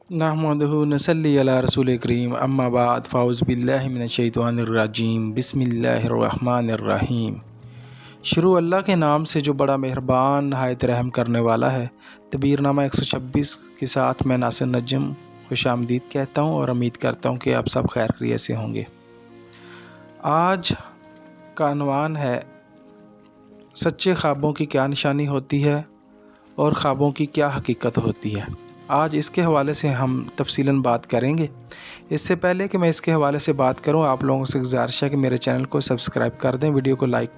नहमदुहु नसल्ली अला रसूल करीम अम्मा बाद फ़ाउज़ बिल्लाहि मिनश्शैतानिर्रजीम बिस्मिल्लाहिर्रहमानिर्रहीम। शुरू अल्लाह के नाम से जो बड़ा मेहरबान नहायत रहम करने वाला है। तबीरनामा 126 के साथ मैं नासिर नजम खुशामदीद कहता हूँ और उम्मीद करता हूँ कि आप सब खैर खैरियत से होंगे। आज का अनवान है सच्चे ख्वाबों की क्या निशानी होती है और ख्वाबों की क्या हकीकत होती है। आज इसके हवाले से हम तफसीलन बात करेंगे। इससे पहले कि मैं इसके हवाले से बात करूं, आप लोगों से गुजारिश है कि मेरे चैनल को सब्सक्राइब कर दें, वीडियो को लाइक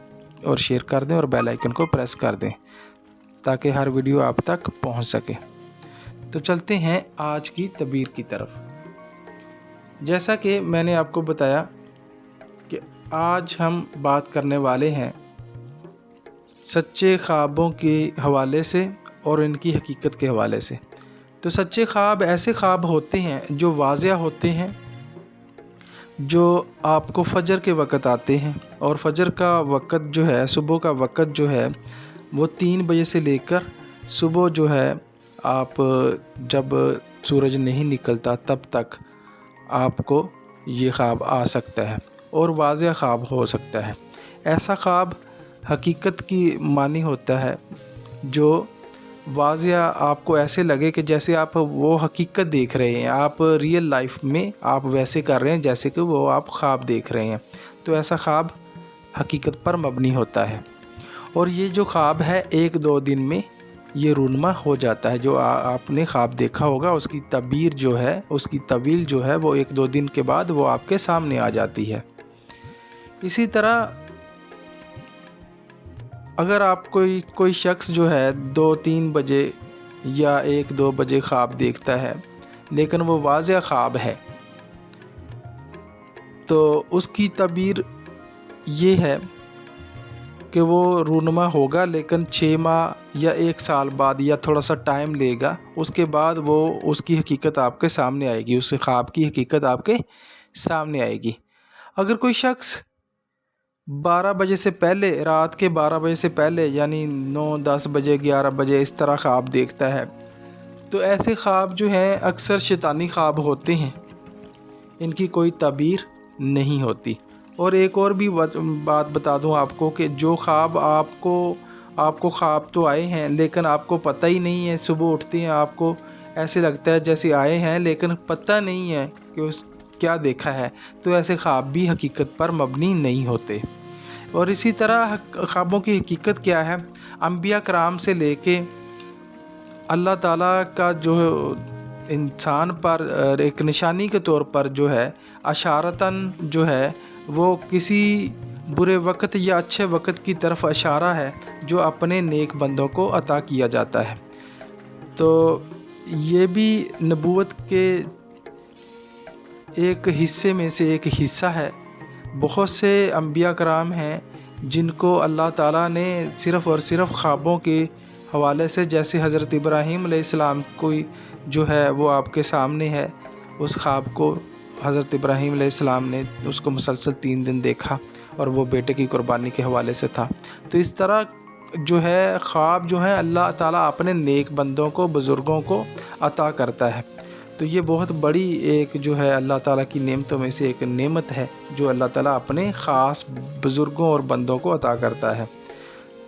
और शेयर कर दें और बेल आइकन को प्रेस कर दें ताकि हर वीडियो आप तक पहुंच सके। तो चलते हैं आज की तबीर की तरफ। जैसा कि मैंने आपको बताया कि आज हम बात करने वाले हैं सच्चे ख्वाबों के हवाले से और इनकी हकीकत के हवाले से। तो सच्चे ख्वाब ऐसे ख्वाब होते हैं जो वाज़िया होते हैं, जो आपको फ़जर के वक़्त आते हैं। और फ़जर का वक़्त जो है, सुबह का वक़्त जो है वो 3 बजे से लेकर सुबह जो है आप जब सूरज नहीं निकलता तब तक आपको ये ख्वाब आ सकता है और वाज़िया ख्वाब हो सकता है। ऐसा ख्वाब हकीकत की मानी होता है जो वाज़िया आपको ऐसे लगे कि जैसे आप वो हकीकत देख रहे हैं, आप रियल लाइफ में आप वैसे कर रहे हैं जैसे कि वो आप ख्वाब देख रहे हैं। तो ऐसा ख्वाब हकीकत पर मबनी होता है और ये जो ख्वाब है 1-2 दिन में ये रूनमा हो जाता है। जो आपने ख्वाब देखा होगा उसकी तबीर जो है, उसकी तवील जो है वो 1-2 दिन के बाद वो आपके सामने आ जाती है। इसी तरह अगर आप कोई शख्स जो है 2-3 बजे या 1-2 बजे ख्वाब देखता है लेकिन वो वाज़िया ख्वाब है, तो उसकी तबीर ये है कि वो रूनमा होगा, लेकिन 6 माह या 1 साल बाद या थोड़ा सा टाइम लेगा। उसके बाद वो उसकी हकीकत आपके सामने आएगी, उस ख्वाब की हकीकत आपके सामने आएगी। अगर कोई शख्स 12 बजे से पहले, रात के 12 बजे से पहले यानी 9-10 बजे 11 बजे इस तरह ख्वाब देखता है, तो ऐसे ख्वाब जो हैं अक्सर शैतानी ख्वाब होते हैं, इनकी कोई तबीर नहीं होती। और एक और भी बात बता दूं आपको कि जो ख्वाब आपको ख्वाब तो आए हैं लेकिन आपको पता ही नहीं है, सुबह उठते हैं आपको ऐसे लगता है जैसे आए हैं लेकिन पता नहीं है कि क्या देखा है, तो ऐसे ख्वाब भी हकीकत पर मबनी नहीं होते। और इसी तरह ख्वाबों की हकीकत क्या है, अंबिया कराम से लेके अल्लाह ताला का जो इंसान पर एक निशानी के तौर पर जो है अशारतन जो है वो किसी बुरे वक़्त या अच्छे वक़्त की तरफ इशारा है जो अपने नेक बंदों को अता किया जाता है। तो ये भी नबूवत के एक हिस्से में से एक हिस्सा है। बहुत से अंबिया कराम हैं जिनको अल्लाह ताला ने सिर्फ़ और सिर्फ ख्वाबों के हवाले से, जैसे हज़रत इब्राहीम अलैहिस्सलाम कोई जो है वो आपके सामने है, उस ख्वाब को हज़रत इब्राहीम अलैहिस्सलाम ने उसको मुसलसल 3 दिन देखा और वो बेटे की कुर्बानी के हवाले से था। तो इस तरह जो है ख्वाब जो है अल्लाह ताला अपने नेक बंदों को, बुज़ुर्गों को अता करता है। तो ये बहुत बड़ी एक जो है अल्लाह ताला की नेमतों में से एक नेमत है जो अल्लाह ताला अपने ख़ास बुज़ुर्गों और बंदों को अता करता है।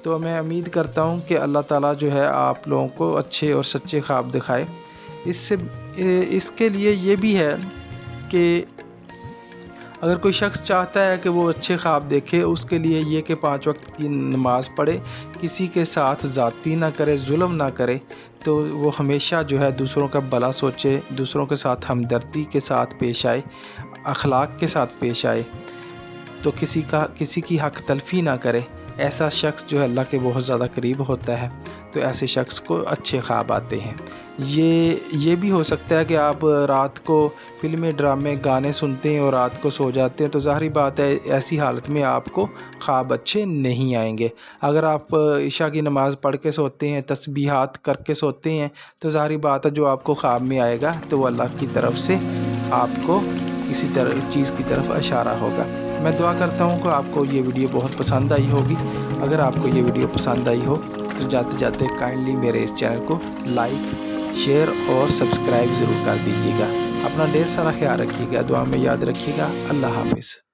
तो मैं उम्मीद करता हूँ कि अल्लाह ताला जो है आप लोगों को अच्छे और सच्चे ख्वाब दिखाए। इसके लिए ये भी है कि अगर कोई शख्स चाहता है कि वो अच्छे ख्वाब देखे, उसके लिए ये कि 5 वक्त की नमाज़ पढ़े, किसी के साथ ज़्यादती ना करे, जुल्म ना करे, तो वो हमेशा जो है दूसरों का भला सोचे, दूसरों के साथ हमदर्दी के साथ पेश आए, अखलाक के साथ पेश आए, तो किसी की हक़ तलफ़ी ना करे। ऐसा शख्स जो है अल्लाह के बहुत ज़्यादा करीब होता है। तो ऐसे शख्स को अच्छे ख्वाब आते हैं। ये भी हो सकता है कि आप रात को फिल्में, ड्रामे, गाने सुनते हैं और रात को सो जाते हैं, तो ज़ाहिरी बात है ऐसी हालत में आपको ख्वाब अच्छे नहीं आएंगे। अगर आप इशा की नमाज़ पढ़ के सोते हैं, तस्बीहात करके सोते हैं, तो ज़ाहिरी बात है जो आपको ख्वाब में आएगा तो वो अल्लाह की तरफ से आपको किसी तरह चीज़ की तरफ इशारा होगा। मैं दुआ करता हूँ कि आपको ये वीडियो बहुत पसंद आई होगी। अगर आपको ये वीडियो पसंद आई हो तो जाते जाते काइंडली मेरे इस चैनल को लाइक, شیئر اور سبسکرائب ضرور کر دیجیے گا۔ اپنا ڈھیر سارا خیال رکھیے گا، دعا میں یاد رکھیے گا۔ اللہ حافظ۔